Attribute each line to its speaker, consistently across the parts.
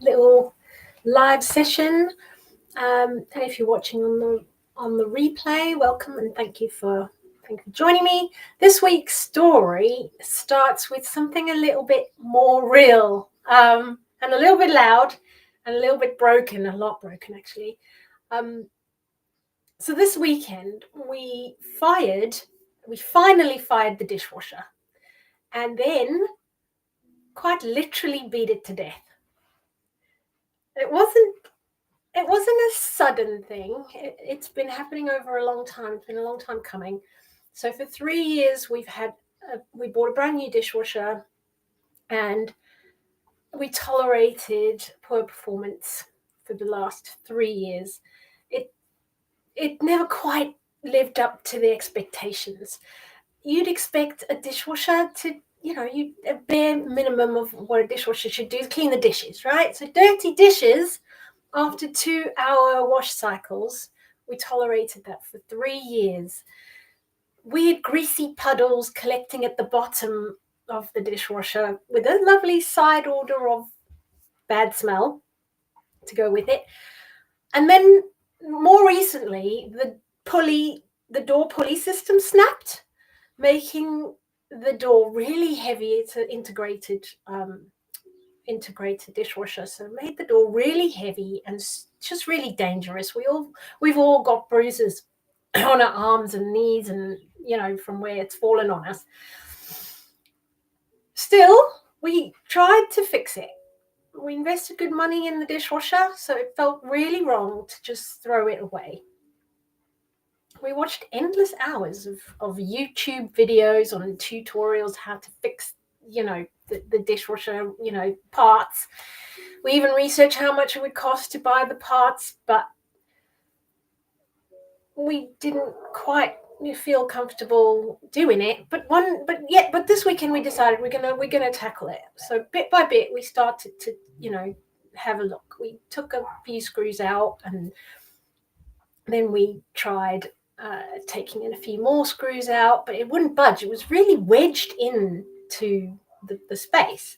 Speaker 1: little live session. And if you're watching on the replay, welcome and thank you for joining me. This week's story starts with something a little bit more real, and a little bit loud, and a little bit broken, a lot broken actually. So this weekend we finally fired the dishwasher, and then quite literally beat it to death. It wasn't a sudden thing. It's been happening over a long time. It's been a long time coming. So for 3 years, we bought a brand new dishwasher, and we tolerated poor performance for the last 3 years. It never quite lived up to the expectations. You'd expect a dishwasher to, a bare minimum of what a dishwasher should do is clean the dishes, right? So dirty dishes. After 2-hour wash cycles, we tolerated that for 3 years. Weird greasy puddles collecting at the bottom of the dishwasher with a lovely side order of bad smell to go with it. And then more recently, the door pulley system snapped, making the door really heavy. It's an integrated dishwasher, so it made the door really heavy and just really dangerous. We've all got bruises on our arms and knees, and from where it's fallen on us. Still, we tried to fix it. We invested good money in the dishwasher, so it felt really wrong to just throw it away. We watched endless hours of YouTube videos on tutorials how to fix the dishwasher, parts. We even researched how much it would cost to buy the parts, but we didn't quite feel comfortable doing it. But this weekend we decided we're gonna tackle it. So bit by bit we started to have a look. We took a few screws out, and then we tried taking in a few more screws out, but it wouldn't budge. It was really wedged into the space.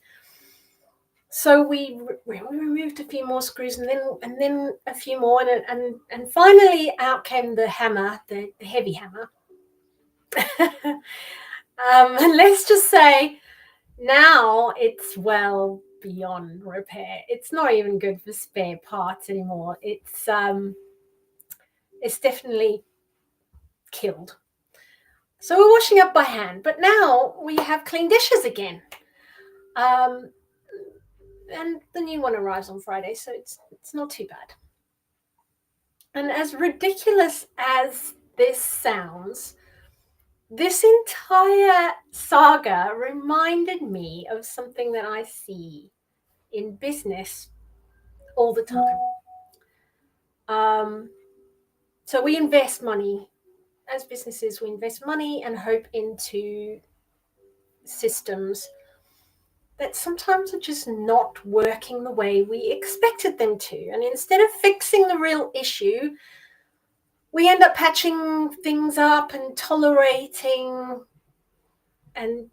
Speaker 1: So we removed a few more screws, and then a few more, and finally out came the hammer, the heavy hammer. And let's just say now it's well beyond repair. It's not even good for spare parts anymore. It's definitely killed. So we're washing up by hand, but now we have clean dishes again. And the new one arrives on Friday, so it's not too bad. And as ridiculous as this sounds, this entire saga reminded me of something that I see in business all the time. So we invest money. As businesses, we invest money and hope into systems that sometimes are just not working the way we expected them to. And instead of fixing the real issue, we end up patching things up and tolerating, and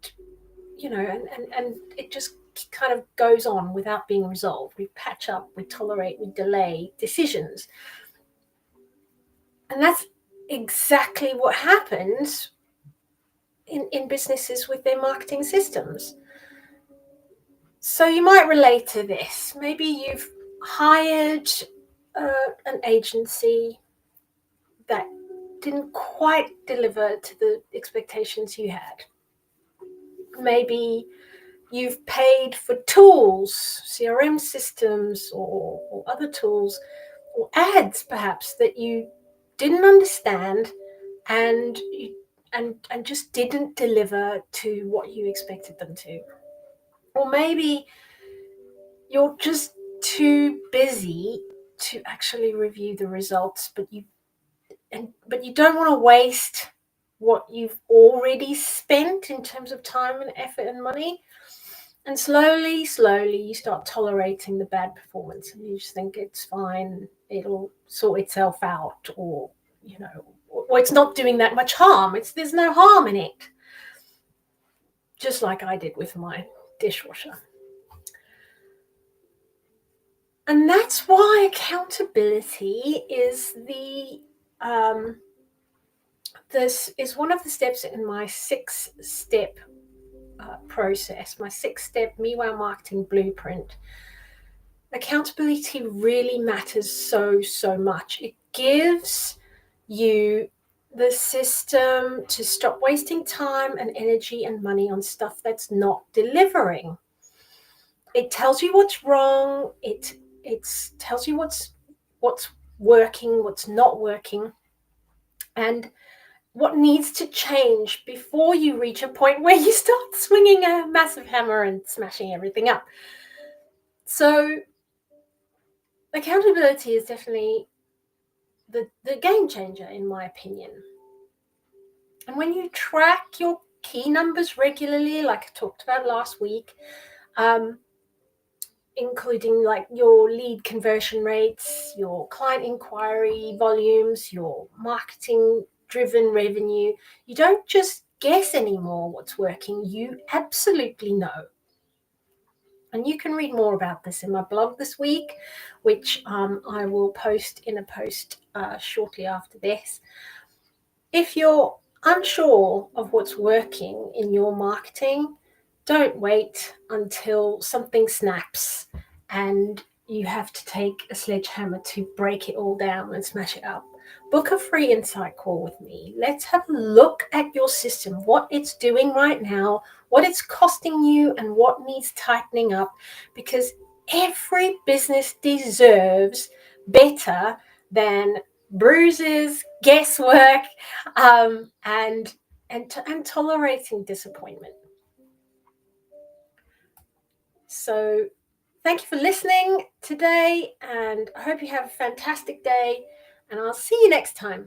Speaker 1: and it just kind of goes on without being resolved. We patch up, we tolerate, we delay decisions. And that's exactly what happens in businesses with their marketing systems. So you might relate to this. Maybe you've hired an agency that didn't quite deliver to the expectations you had. Maybe you've paid for tools, CRM systems or other tools, or ads perhaps that you didn't understand and just didn't deliver to what you expected them to. Or maybe you're just too busy to actually review the results, but you don't want to waste what you've already spent in terms of time and effort and money. And slowly you start tolerating the bad performance, and you just think it's fine, it'll sort itself out, or it's not doing that much harm. There's no harm in it. Just like I did with my dishwasher. And that's why accountability is this is one of the steps in my 6-step process, my 6-step MeWow marketing blueprint. Accountability really matters so much. It gives you the system to stop wasting time and energy and money on stuff that's not delivering. It tells you what's wrong. It tells you what's working, what's not working, and what needs to change before you reach a point where you start swinging a massive hammer and smashing everything up. So accountability is definitely the game changer, in my opinion. And when you track your key numbers regularly, like I talked about last week, including like your lead conversion rates, your client inquiry volumes, your marketing driven revenue, you don't just guess anymore what's working, you absolutely know. And you can read more about this in my blog this week, which I will post in a post shortly after this. If you're unsure of what's working in your marketing, don't wait until something snaps and you have to take a sledgehammer to break it all down and smash it up. Book a free insight call with me. Let's have a look at your system, what it's doing right now, what it's costing you, and what needs tightening up, because every business deserves better than bruises, guesswork, and tolerating disappointment. So thank you for listening today, and I hope you have a fantastic day, and I'll see you next time.